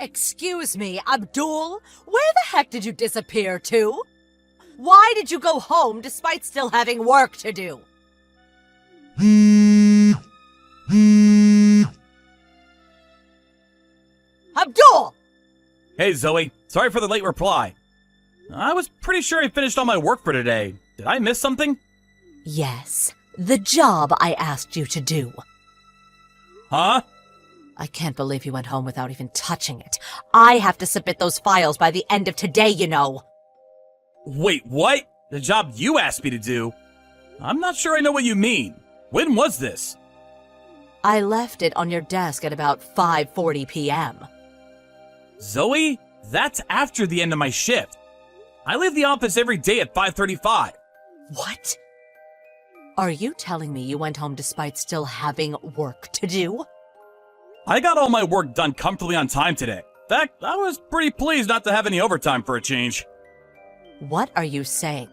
Excuse me, Abdul? Where the heck did you disappear to? Why did you go home despite still having work to do? Abdul! Hey, Zoe. Sorry for the late reply. I was pretty sure I finished all my work for today. Did I miss something? Yes, the job I asked you to do. Huh? I can't believe you went home without even touching it. I have to submit those files by the end of today, you know. Wait, what? The job you asked me to do? I'm not sure I know what you mean. When was this? I left it on your desk at about 5:40 p.m. Zoe, that's after the end of my shift. I leave the office every day at 5:35. What? Are you telling me you went home despite still having work to do? I got all my work done comfortably on time today. In fact, I was pretty pleased not to have any overtime for a change. What are you saying?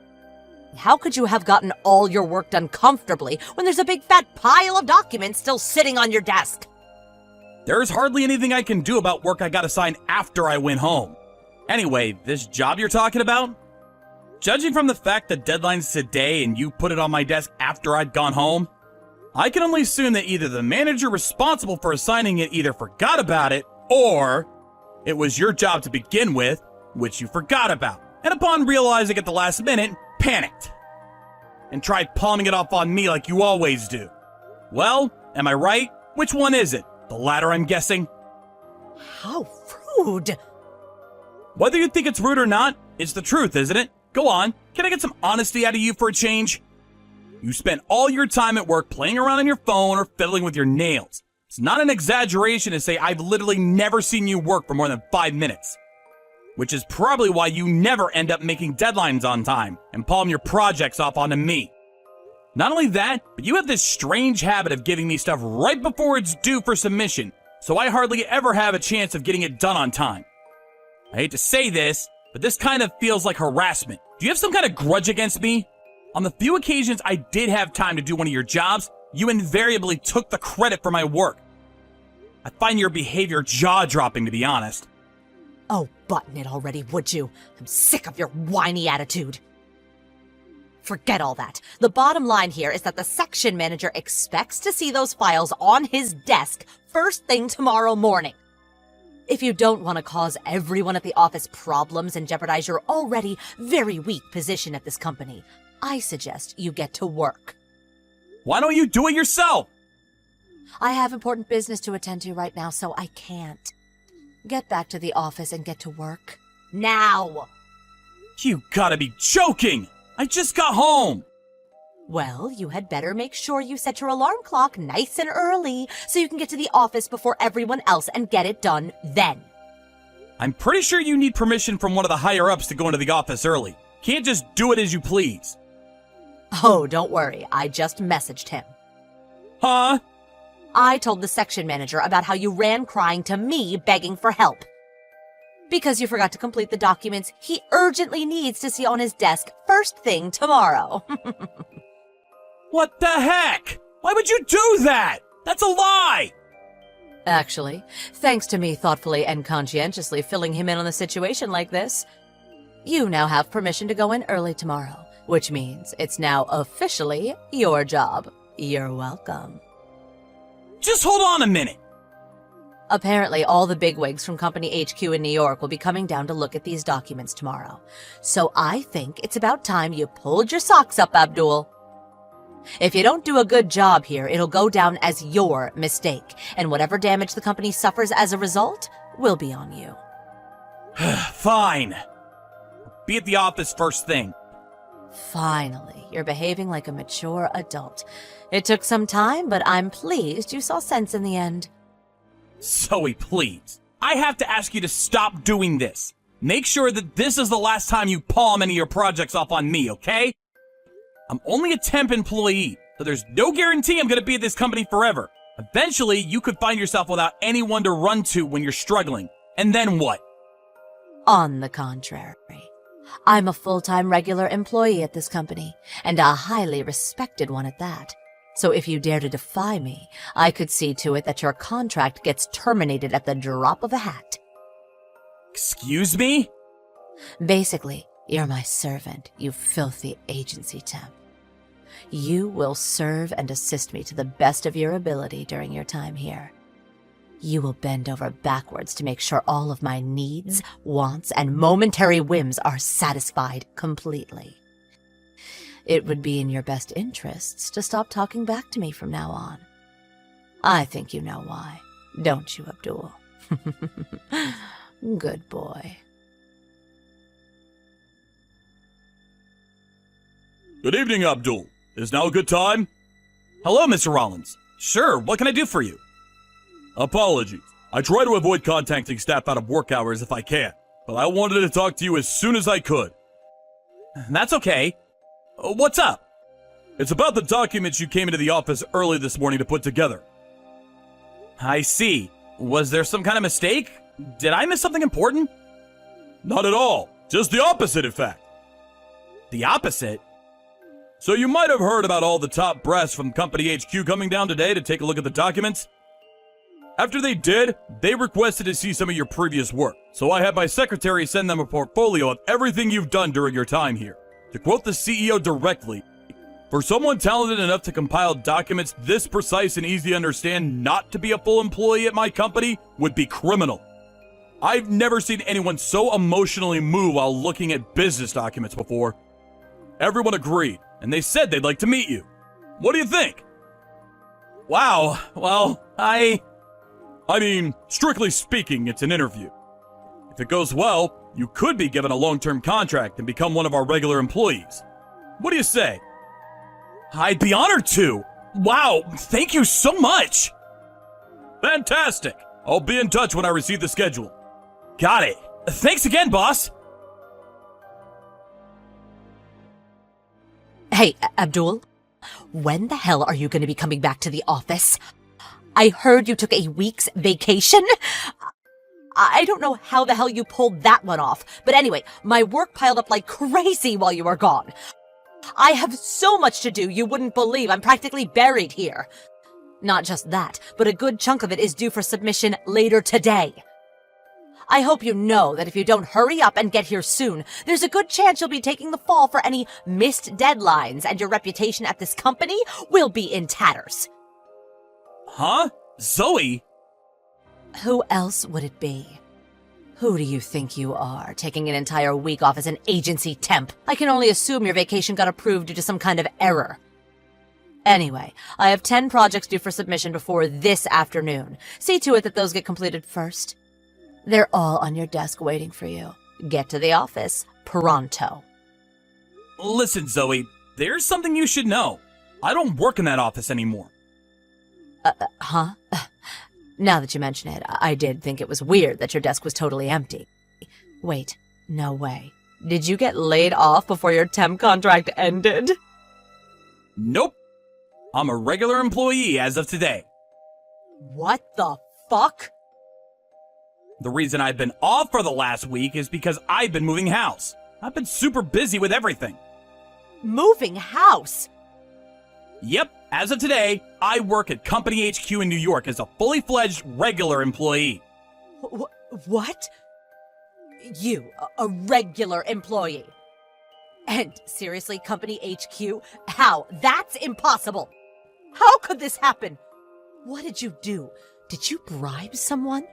How could you have gotten all your work done comfortably when there's a big fat pile of documents still sitting on your desk? There's hardly anything I can do about work I got assigned after I went home. Anyway, this job you're talking about? Judging from the fact that deadline's today and you put it on my desk after I'd gone home, I can only assume that either the manager responsible for assigning it either forgot about it, or it was your job to begin with, which you forgot about, and upon realizing at the last minute, panicked, and tried palming it off on me like you always do. Well, am I right? Which one is it? The latter, I'm guessing? How rude! Whether you think it's rude or not, it's the truth, isn't it? Go on, can I get some honesty out of you for a change? You spent all your time at work playing around on your phone or fiddling with your nails. It's not an exaggeration to say I've literally never seen you work for more than 5 minutes. Which is probably why you never end up making deadlines on time and palm your projects off onto me. Not only that, but you have this strange habit of giving me stuff right before it's due for submission, so I hardly ever have a chance of getting it done on time. I hate to say this, but this kind of feels like harassment. Do you have some kind of grudge against me? On the few occasions I did have time to do one of your jobs, you invariably took the credit for my work. I find your behavior jaw-dropping, to be honest. Oh, button it already, would you? I'm sick of your whiny attitude. Forget all that. The bottom line here is that the section manager expects to see those files on his desk first thing tomorrow morning. If you don't want to cause everyone at the office problems and jeopardize your already very weak position at this company, I suggest you get to work. Why don't you do it yourself? I have important business to attend to right now, so I can't. Get back to the office and get to work. Now! You gotta be joking! I just got home! Well, you had better make sure you set your alarm clock nice and early so you can get to the office before everyone else and get it done then. I'm pretty sure you need permission from one of the higher-ups to go into the office early. Can't just do it as you please. Oh, don't worry. I just messaged him. Huh? I told the section manager about how you ran crying to me begging for help. Because you forgot to complete the documents he urgently needs to see on his desk first thing tomorrow. What the heck? Why would you do that? That's a lie! Actually, thanks to me thoughtfully and conscientiously filling him in on the situation like this, you now have permission to go in early tomorrow, which means it's now officially your job. You're welcome. Just hold on a minute. Apparently, all the bigwigs from Company HQ in New York will be coming down to look at these documents tomorrow. So I think it's about time you pulled your socks up, Abdul. If you don't do a good job here, it'll go down as your mistake, and whatever damage the company suffers as a result will be on you. Fine. Be at the office first thing. Finally, you're behaving like a mature adult. It took some time, but I'm pleased you saw sense in the end. Zoe, please. I have to ask you to stop doing this. Make sure that this is the last time you palm any of your projects off on me, okay? I'm only a temp employee, so there's no guarantee I'm gonna be at this company forever. Eventually, you could find yourself without anyone to run to when you're struggling. And then what? On the contrary, I'm a full-time regular employee at this company, and a highly respected one at that. So if you dare to defy me, I could see to it that your contract gets terminated at the drop of a hat. Excuse me? Basically, you're my servant, you filthy agency temp. You will serve and assist me to the best of your ability during your time here. You will bend over backwards to make sure all of my needs, wants, and momentary whims are satisfied completely. It would be in your best interests to stop talking back to me from now on. I think you know why, don't you, Abdul? Good boy. Good evening, Abdul. Is now a good time? Hello, Mr. Rollins. Sure, what can I do for you? Apologies. I try to avoid contacting staff out of work hours if I can, but I wanted to talk to you as soon as I could. That's okay. What's up? It's about the documents you came into the office early this morning to put together. I see. Was there some kind of mistake? Did I miss something important? Not at all. Just the opposite, in fact. The opposite? So you might have heard about all the top brass from Company HQ coming down today to take a look at the documents. After they did, they requested to see some of your previous work. So I had my secretary send them a portfolio of everything you've done during your time here. To quote the CEO directly, for someone talented enough to compile documents this precise and easy to understand not to be a full employee at my company would be criminal. I've never seen anyone so emotionally moved while looking at business documents before. Everyone agreed, and they said they'd like to meet you. What do you think? Wow, well, I mean, strictly speaking, it's an interview. If it goes well, you could be given a long-term contract and become one of our regular employees. What do you say? I'd be honored to. Wow, thank you so much. Fantastic. I'll be in touch when I receive the schedule. Got it. Thanks again, boss. Hey, Abdul, when the hell are you going to be coming back to the office? I heard you took a week's vacation. I don't know how the hell you pulled that one off, but anyway, my work piled up like crazy while you were gone. I have so much to do you wouldn't believe. I'm practically buried here. Not just that, but a good chunk of it is due for submission later today. I hope you know that if you don't hurry up and get here soon, there's a good chance you'll be taking the fall for any missed deadlines, and your reputation at this company will be in tatters. Huh? Zoe? Who else would it be? Who do you think you are, taking an entire week off as an agency temp? I can only assume your vacation got approved due to some kind of error. Anyway, I have 10 projects due for submission before this afternoon. See to it that those get completed first. They're all on your desk waiting for you. Get to the office pronto. Listen, Zoe, there's something you should know. I don't work in that office anymore. Huh? Now that you mention it, I did think it was weird that your desk was totally empty. Wait, no way. Did you get laid off before your temp contract ended? Nope. I'm a regular employee as of today. What the fuck? The reason I've been off for the last week is because I've been moving house. I've been super busy with everything. Moving house? Yep, as of today, I work at Company HQ in New York as a fully fledged regular employee. What? You, a regular employee? And seriously, Company HQ? How? That's impossible! How could this happen? What did you do? Did you bribe someone?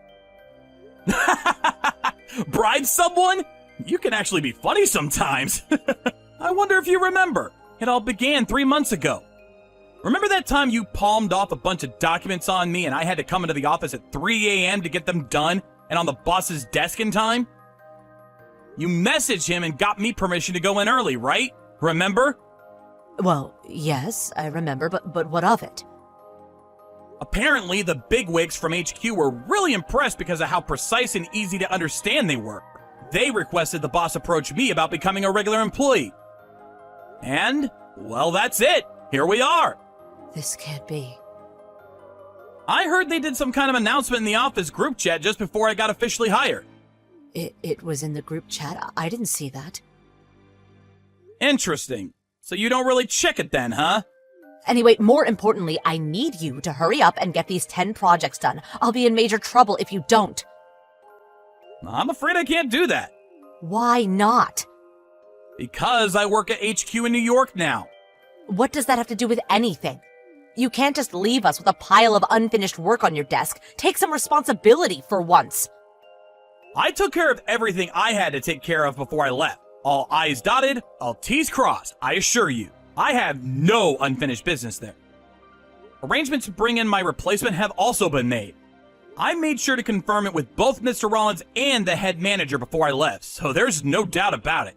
Bribe someone? You can actually be funny sometimes. I wonder if you remember. It all began 3 months ago. Remember that time you palmed off a bunch of documents on me and I had to come into the office at 3 a.m. to get them done and on the boss's desk in time? You messaged him and got me permission to go in early, right? Remember? Well, yes, I remember, but what of it? Apparently, the bigwigs from HQ were really impressed because of how precise and easy to understand they were. They requested the boss approach me about becoming a regular employee. And, well, that's it. Here we are. This can't be. I heard they did some kind of announcement in the office group chat just before I got officially hired. It was in the group chat? I didn't see that. Interesting. So you don't really check it then, huh? Anyway, more importantly, I need you to hurry up and get these 10 projects done. I'll be in major trouble if you don't. I'm afraid I can't do that. Why not? Because I work at HQ in New York now. What does that have to do with anything? You can't just leave us with a pile of unfinished work on your desk. Take some responsibility for once. I took care of everything I had to take care of before I left. All I's dotted, all T's crossed, I assure you. I have no unfinished business there. Arrangements to bring in my replacement have also been made. I made sure to confirm it with both Mr. Rollins and the head manager before I left, so there's no doubt about it.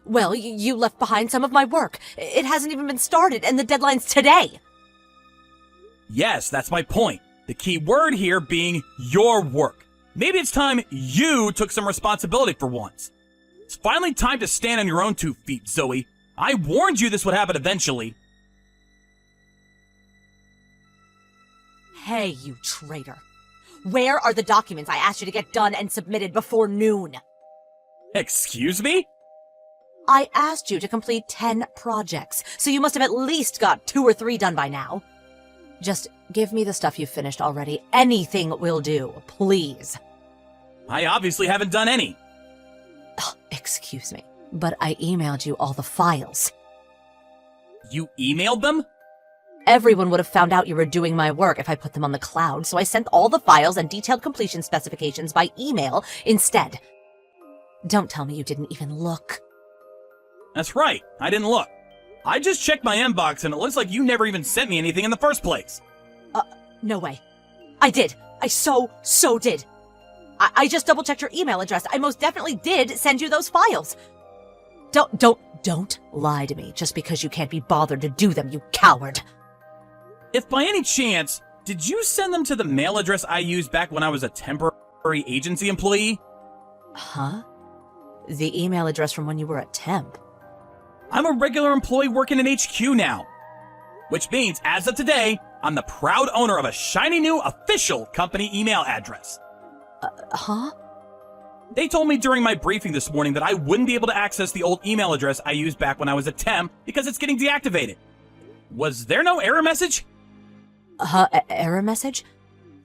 Well, you left behind some of my work. It hasn't even been started, and the deadline's today. Yes, that's my point. The key word here being your work. Maybe it's time you took some responsibility for once. It's finally time to stand on your own 2 feet, Zoe. I warned you this would happen eventually. Hey, you traitor. Where are the documents I asked you to get done and submitted before noon? Excuse me? I asked you to complete 10 projects, so you must have at least got 2 or 3 done by now. Just give me the stuff you've finished already. Anything will do, please. I obviously haven't done any. Excuse me, but I emailed you all the files. You emailed them? Everyone would have found out you were doing my work if I put them on the cloud, so I sent all the files and detailed completion specifications by email instead. Don't tell me you didn't even look. That's right, I didn't look. I just checked my inbox and it looks like you never even sent me anything in the first place. No way. I did. I so did. I just double-checked your email address. I most definitely did send you those files. Don't lie to me just because you can't be bothered to do them, you coward. If by any chance, did you send them to the mail address I used back when I was a temporary agency employee? Huh? The email address from when you were a temp? I'm a regular employee working in HQ now. Which means, as of today, I'm the proud owner of a shiny new official company email address. Huh? They told me during my briefing this morning that I wouldn't be able to access the old email address I used back when I was a temp because it's getting deactivated. Was there no error message? Error message?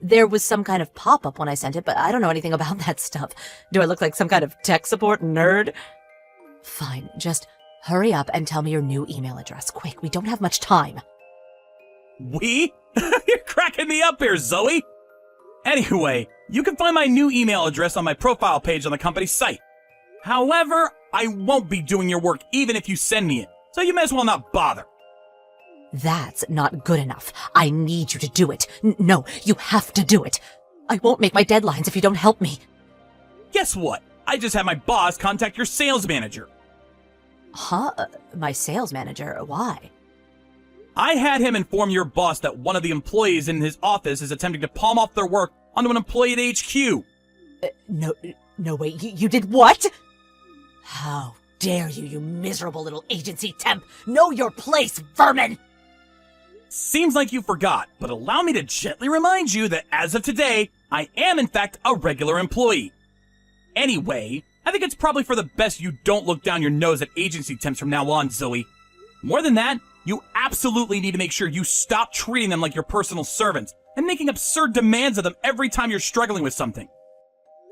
There was some kind of pop-up when I sent it, but I don't know anything about that stuff. Do I look like some kind of tech support nerd? Fine, just hurry up and tell me your new email address. Quick, we don't have much time. We? You're cracking me up here, Zoe! Anyway, you can find my new email address on my profile page on the company's site. However, I won't be doing your work even if you send me it, so you may as well not bother. That's not good enough. I need you to do it. No, you have to do it. I won't make my deadlines if you don't help me. Guess what? I just had my boss contact your sales manager. Huh? My sales manager? Why? I had him inform your boss that one of the employees in his office is attempting to palm off their work onto an employee at HQ. No way. You did what? How dare you, you miserable little agency temp! Know your place, vermin! Seems like you forgot, but allow me to gently remind you that as of today, I am in fact a regular employee. Anyway, I think it's probably for the best you don't look down your nose at agency temps from now on, Zoe. More than that, you absolutely need to make sure you stop treating them like your personal servants and making absurd demands of them every time you're struggling with something.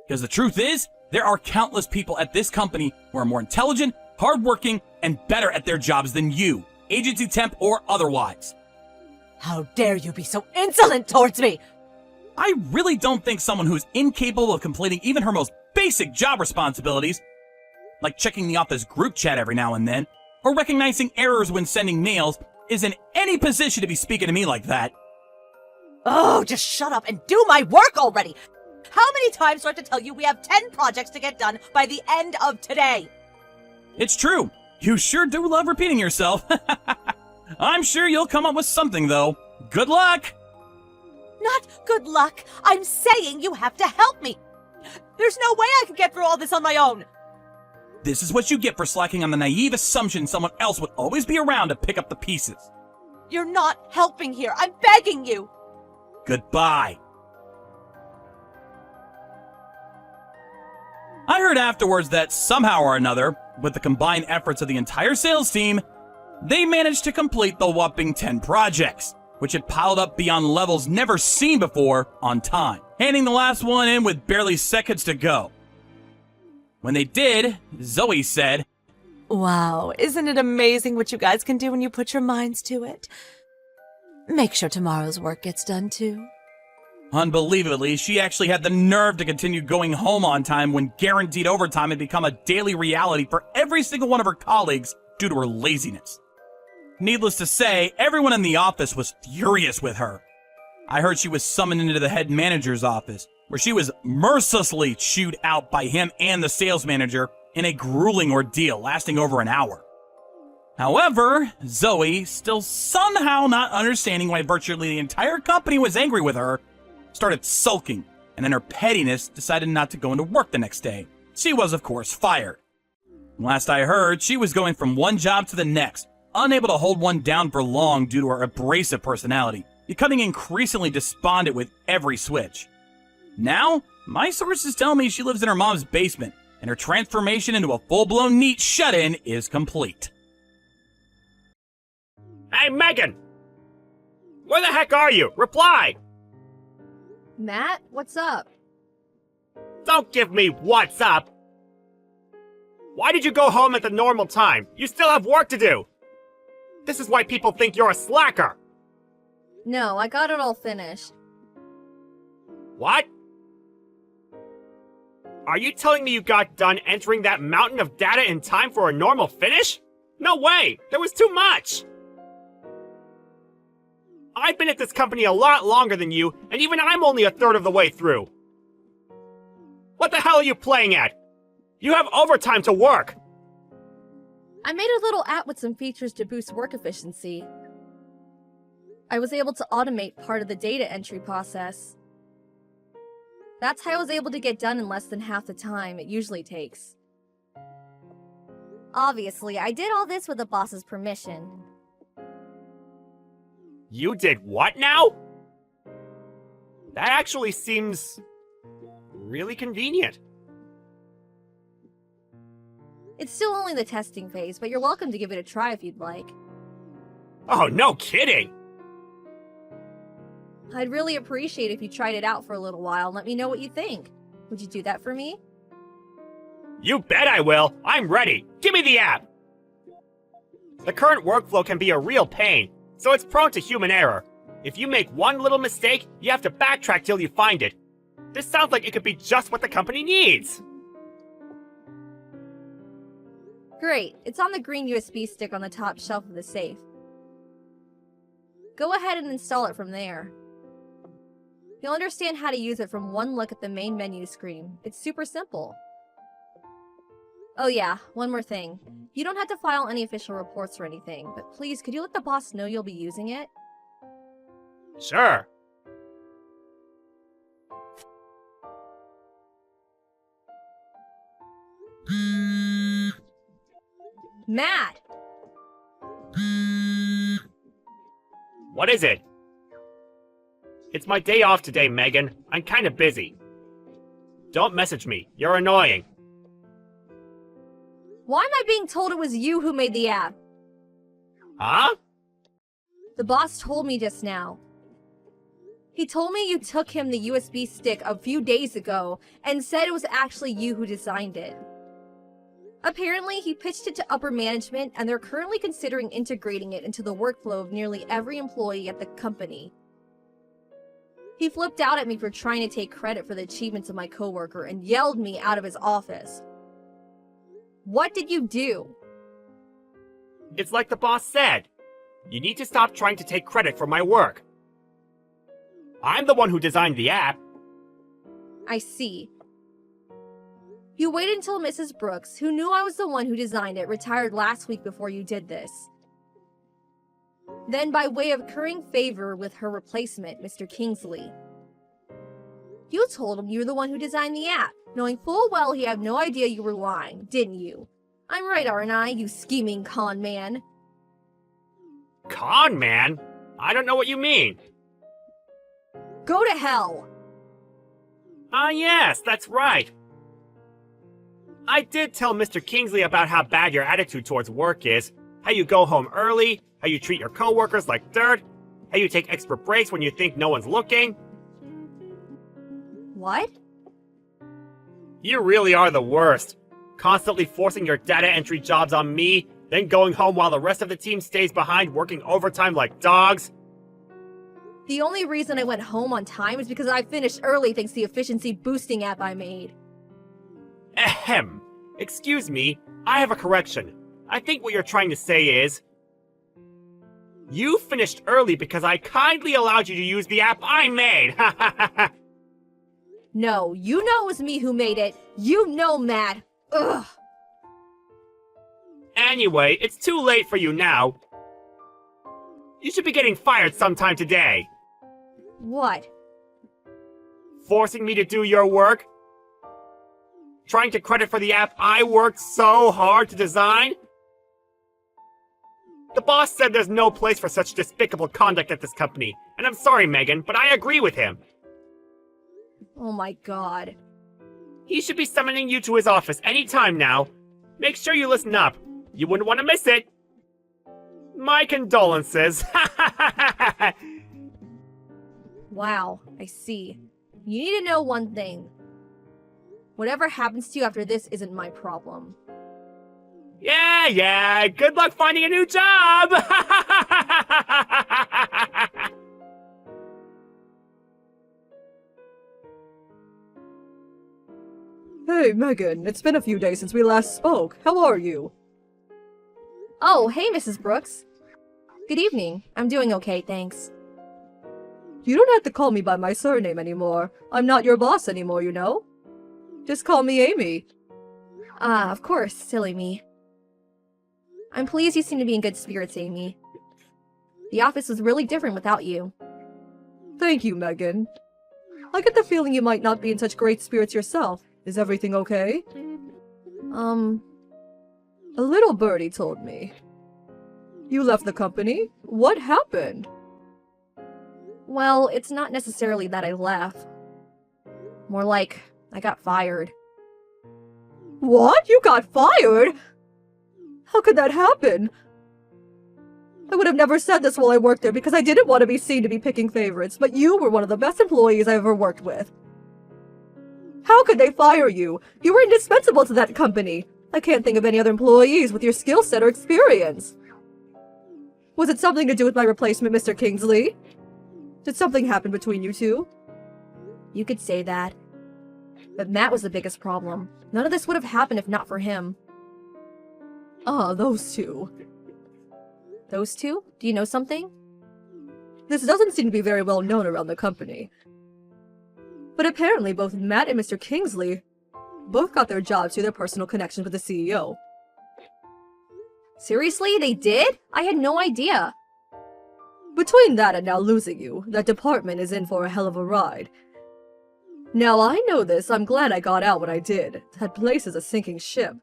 Because the truth is, there are countless people at this company who are more intelligent, hardworking, and better at their jobs than you, agency temp or otherwise. How dare you be so insolent towards me! I really don't think someone who's incapable of completing even her most basic job responsibilities, like checking the office group chat every now and then, or recognizing errors when sending mails, is in any position to be speaking to me like that. Oh, just shut up and do my work already! How many times do I have to tell you we have 10 projects to get done by the end of today? It's true. You sure do love repeating yourself. I'm sure you'll come up with something, though. Good luck! Not good luck. I'm saying you have to help me. There's no way I can get through all this on my own. This is what you get for slacking on the naive assumption someone else would always be around to pick up the pieces. You're not helping here. I'm begging you. Goodbye. I heard afterwards that somehow or another, with the combined efforts of the entire sales team, they managed to complete the whopping 10 projects, which had piled up beyond levels never seen before on time. handing the last one in with barely seconds to go. When they did, Zoe said, Wow, isn't it amazing what you guys can do when you put your minds to it? Make sure tomorrow's work gets done too. Unbelievably, she actually had the nerve to continue going home on time when guaranteed overtime had become a daily reality for every single one of her colleagues due to her laziness. Needless to say, everyone in the office was furious with her. I heard she was summoned into the head manager's office, where she was mercilessly chewed out by him and the sales manager in a grueling ordeal lasting over an hour. However, Zoe, still somehow not understanding why virtually the entire company was angry with her, started sulking, and in her pettiness decided not to go into work the next day. She was, of course, fired. Last I heard, she was going from one job to the next, unable to hold one down for long due to her abrasive personality, becoming increasingly despondent with every switch. Now, my sources tell me she lives in her mom's basement, and her transformation into a full-blown NEET shut-in is complete. Hey, Megan! Where the heck are you? Reply! Matt, what's up? Don't give me what's up! Why did you go home at the normal time? You still have work to do! This is why people think you're a slacker! No, I got it all finished. What? Are you telling me you got done entering that mountain of data in time for a normal finish? No way! There was too much! I've been at this company a lot longer than you, and even I'm only a third of the way through. What the hell are you playing at? You have overtime to work! I made a little app with some features to boost work efficiency. I was able to automate part of the data entry process. That's how I was able to get done in less than half the time it usually takes. Obviously, I did all this with the boss's permission. You did what now? That actually seems really convenient. It's still only the testing phase, but you're welcome to give it a try if you'd like. Oh, no kidding! I'd really appreciate if you tried it out for a little while and let me know what you think. Would you do that for me? You bet I will! I'm ready! Give me the app! The current workflow can be a real pain, so it's prone to human error. If you make one little mistake, you have to backtrack till you find it. This sounds like it could be just what the company needs! Great, it's on the green USB stick on the top shelf of the safe. Go ahead and install it from there. You'll understand how to use it from one look at the main menu screen. It's super simple. Oh yeah, one more thing. You don't have to file any official reports or anything, but please, could you let the boss know you'll be using it? Sure. Matt! What is it? It's my day off today, Megan. I'm kinda busy. Don't message me. You're annoying. Why am I being told it was you who made the app? Huh? The boss told me just now. He told me you took him the USB stick a few days ago and said it was actually you who designed it. Apparently, he pitched it to upper management and they're currently considering integrating it into the workflow of nearly every employee at the company. He flipped out at me for trying to take credit for the achievements of my coworker and yelled me out of his office. What did you do? It's like the boss said. You need to stop trying to take credit for my work. I'm the one who designed the app. I see. You waited until Mrs. Brooks, who knew I was the one who designed it, retired last week before you did this. Then, by way of currying favor with her replacement, Mr. Kingsley, you told him you were the one who designed the app, knowing full well he had no idea you were lying, didn't you? I'm right, aren't I, you scheming con man? Con man? I don't know what you mean. Go to hell! Ah, yes, that's right. I did tell Mr. Kingsley about how bad your attitude towards work is, how you go home early, how you treat your coworkers like dirt, how you take extra breaks when you think no one's looking. What? You really are the worst. Constantly forcing your data entry jobs on me, then going home while the rest of the team stays behind working overtime like dogs. The only reason I went home on time is because I finished early thanks to the efficiency boosting app I made. Ahem. Excuse me, I have a correction. I think what you're trying to say is... You finished early because I kindly allowed you to use the app I made! No, you know it was me who made it. You know, Matt. Ugh. Anyway, it's too late for you now. You should be getting fired sometime today. What? Forcing me to do your work? Trying to credit for the app I worked so hard to design? The boss said there's no place for such despicable conduct at this company, and I'm sorry, Megan, but I agree with him. Oh my god. He should be summoning you to his office any time now. Make sure you listen up. You wouldn't want to miss it. My condolences. Wow, I see. You need to know one thing. Whatever happens to you after this isn't my problem. Yeah, good luck finding a new job! Hey, Megan, it's been a few days since we last spoke. How are you? Oh, hey, Mrs. Brooks. Good evening. I'm doing okay, thanks. You don't have to call me by my surname anymore. I'm not your boss anymore, you know? Just call me Amy. Ah, of course, silly me. I'm pleased you seem to be in good spirits, Amy. The office was really different without you. Thank you, Megan. I get the feeling you might not be in such great spirits yourself. Is everything okay? A little birdie told me. You left the company? What happened? Well, it's not necessarily that I left. More like, I got fired. What? You got fired? How could that happen? I would have never said this while I worked there because I didn't want to be seen to be picking favorites, but you were one of the best employees I ever worked with. How could they fire you? You were indispensable to that company. I can't think of any other employees with your skill set or experience. Was it something to do with my replacement, Mr. Kingsley? Did something happen between you two? You could say that. But Matt was the biggest problem. None of this would have happened if not for him. Ah, those two. Those two? Do you know something? This doesn't seem to be very well known around the company. But apparently both Matt and Mr. Kingsley both got their jobs through their personal connections with the CEO. Seriously? They did? I had no idea. Between that and now losing you, that department is in for a hell of a ride. Now I know this, I'm glad I got out when I did. That place is a sinking ship.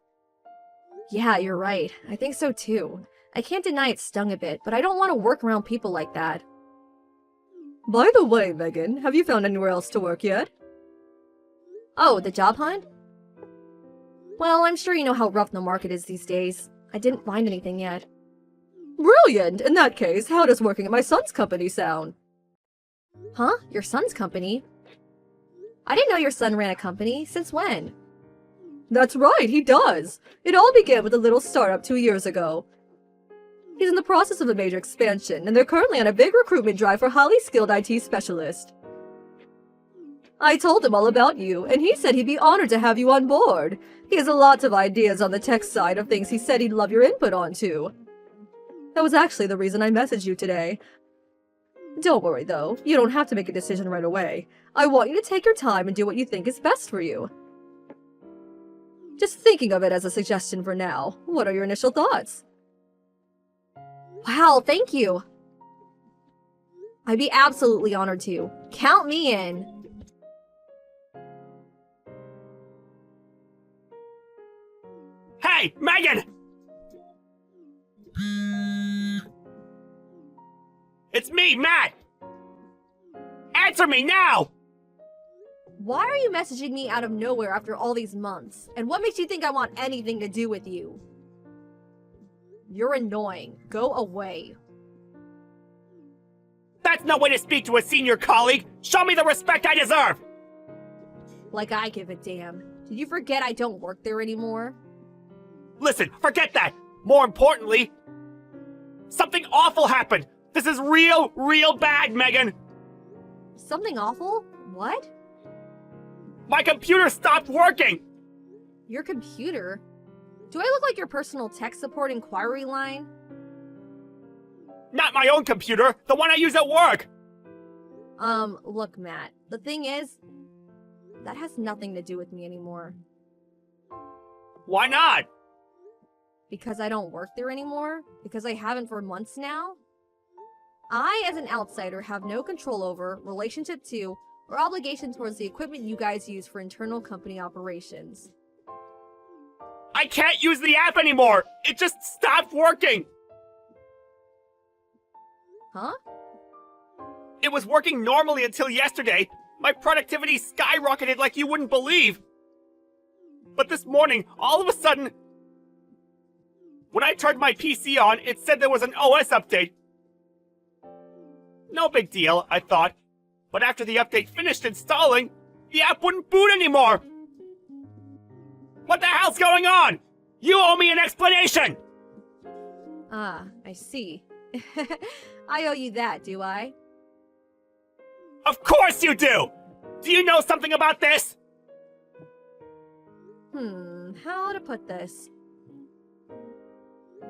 Yeah, you're right. I think so too. I can't deny it stung a bit, but I don't want to work around people like that. By the way, Megan, have you found anywhere else to work yet? Oh, the job hunt? Well, I'm sure you know how rough the market is these days. I didn't find anything yet. Brilliant! In that case, how does working at my son's company sound? Huh? Your son's company? I didn't know your son ran a company. Since when? That's right, he does. It all began with a little startup 2 years ago. He's in the process of a major expansion, and they're currently on a big recruitment drive for highly skilled IT specialists. I told him all about you, and he said he'd be honored to have you on board. He has lots of ideas on the tech side of things he said he'd love your input on, too. That was actually the reason I messaged you today. Don't worry, though. You don't have to make a decision right away. I want you to take your time and do what you think is best for you. Just thinking of it as a suggestion for now. What are your initial thoughts? Wow, thank you. I'd be absolutely honored to. Count me in. Hey, Megan! It's me, Matt! Answer me now! Why are you messaging me out of nowhere after all these months? And what makes you think I want anything to do with you? You're annoying. Go away. That's no way to speak to a senior colleague! Show me the respect I deserve! Like I give a damn. Did you forget I don't work there anymore? Listen, forget that! More importantly, something awful happened! This is real bad, Megan! Something awful? What? My computer stopped working! Your computer? Do I look like your personal tech support inquiry line? Not my own computer, the one I use at work! Look, Matt. The thing is, that has nothing to do with me anymore. Why not? Because I don't work there anymore? Because I haven't for months now? I, as an outsider, have no control over, relationship to, or obligation towards the equipment you guys use for internal company operations. I can't use the app anymore! It just stopped working! Huh? It was working normally until yesterday. My productivity skyrocketed like you wouldn't believe. But this morning, all of a sudden, when I turned my PC on, it said there was an OS update. No big deal, I thought. But after the update finished installing, the app wouldn't boot anymore. What the hell's going on? You owe me an explanation! Ah, I see. I owe you that, do I? Of course you do! Do you know something about this? How to put this?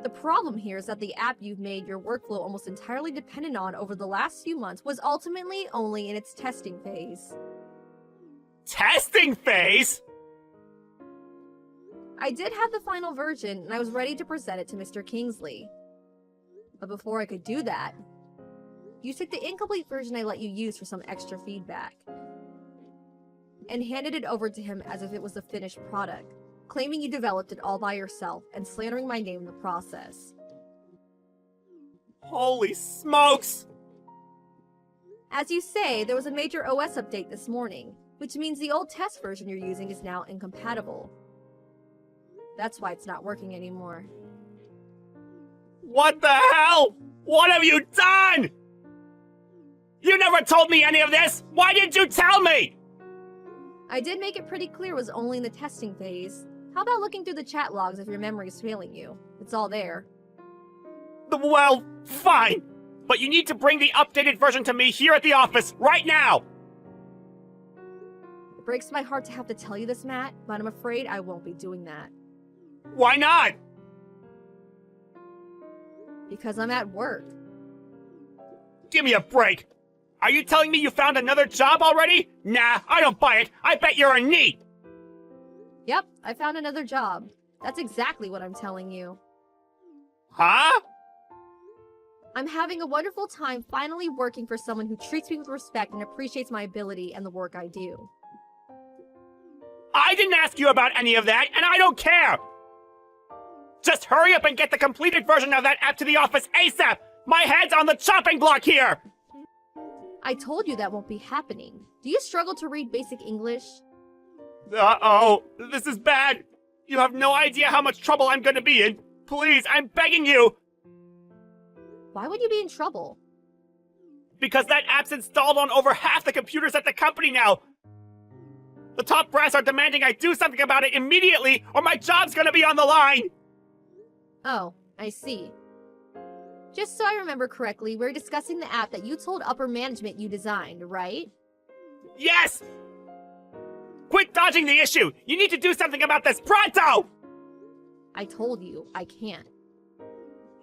The problem here is that the app you've made your workflow almost entirely dependent on over the last few months was ultimately only in its testing phase. Testing phase? I did have the final version, and I was ready to present it to Mr. Kingsley. But before I could do that, you took the incomplete version I let you use for some extra feedback, and handed it over to him as if it was the finished product, claiming you developed it all by yourself and slandering my name in the process. Holy smokes! As you say, there was a major OS update this morning, which means the old test version you're using is now incompatible. That's why it's not working anymore. What the hell? What have you done? You never told me any of this! Why didn't you tell me? I did make it pretty clear it was only in the testing phase. How about looking through the chat logs if your memory is failing you? It's all there. Well, fine. But you need to bring the updated version to me here at the office, right now! It breaks my heart to have to tell you this, Matt, but I'm afraid I won't be doing that. Why not? Because I'm at work. Give me a break. Are you telling me you found another job already? Nah, I don't buy it. I bet you're a NEET. Yep, I found another job. That's exactly what I'm telling you. Huh? I'm having a wonderful time finally working for someone who treats me with respect and appreciates my ability and the work I do. I didn't ask you about any of that, and I don't care! Just hurry up and get the completed version of that app to the office ASAP! My head's on the chopping block here! I told you that won't be happening. Do you struggle to read basic English? Uh-oh, this is bad. You have no idea how much trouble I'm gonna be in. Please, I'm begging you! Why would you be in trouble? Because that app's installed on over half the computers at the company now! The top brass are demanding I do something about it immediately, or my job's gonna be on the line! Oh, I see. Just so I remember correctly, we're discussing the app that you told upper management you designed, right? Yes! Quit dodging the issue! You need to do something about this pronto! I told you, I can't.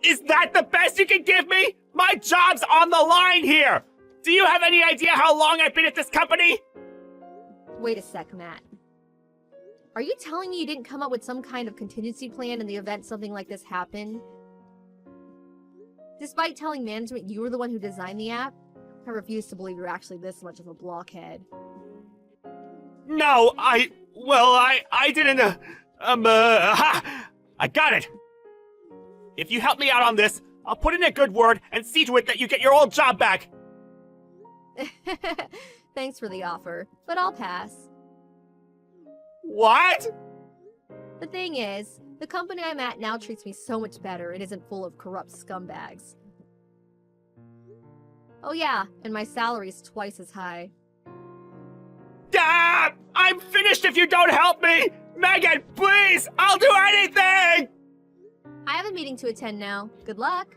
Is that the best you can give me? My job's on the line here! Do you have any idea how long I've been at this company? Wait a sec, Matt. Are you telling me you didn't come up with some kind of contingency plan in the event something like this happened? Despite telling management you were the one who designed the app, I refuse to believe you're actually this much of a blockhead. No, I didn't, I got it! If you help me out on this, I'll put in a good word and see to it that you get your old job back! Thanks for the offer, but I'll pass. What? The thing is, the company I'm at now treats me so much better it isn't full of corrupt scumbags. Oh yeah, and my salary is twice as high. Ah! I'm finished if you don't help me! Megan, please! I'll do anything! I have a meeting to attend now. Good luck.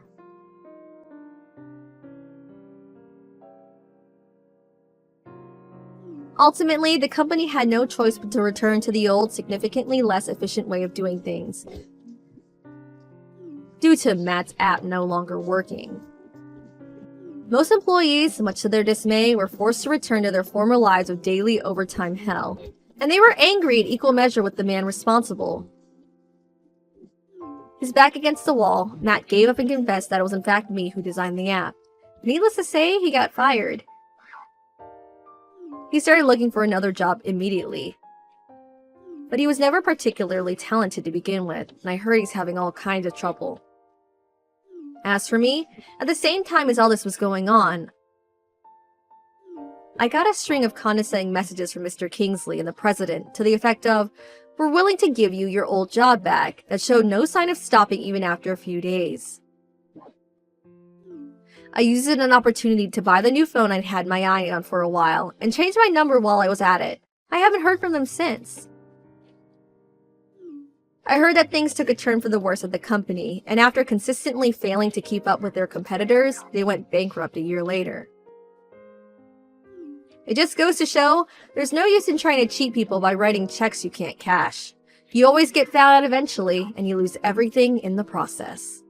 Ultimately, the company had no choice but to return to the old, significantly less efficient way of doing things, due to Matt's app no longer working. Most employees, much to their dismay, were forced to return to their former lives of daily overtime hell, and they were angry in equal measure with the man responsible. His back against the wall, Matt gave up and confessed that it was in fact me who designed the app. Needless to say, he got fired. He started looking for another job immediately. But he was never particularly talented to begin with, and I heard he's having all kinds of trouble. As for me, at the same time as all this was going on, I got a string of condescending messages from Mr. Kingsley and the president to the effect of, "We're willing to give you your old job back," that showed no sign of stopping even after a few days. I used it as an opportunity to buy the new phone I'd had my eye on for a while, and changed my number while I was at it. I haven't heard from them since. I heard that things took a turn for the worse at the company, and after consistently failing to keep up with their competitors, they went bankrupt a year later. It just goes to show, there's no use in trying to cheat people by writing checks you can't cash. You always get found out eventually, and you lose everything in the process.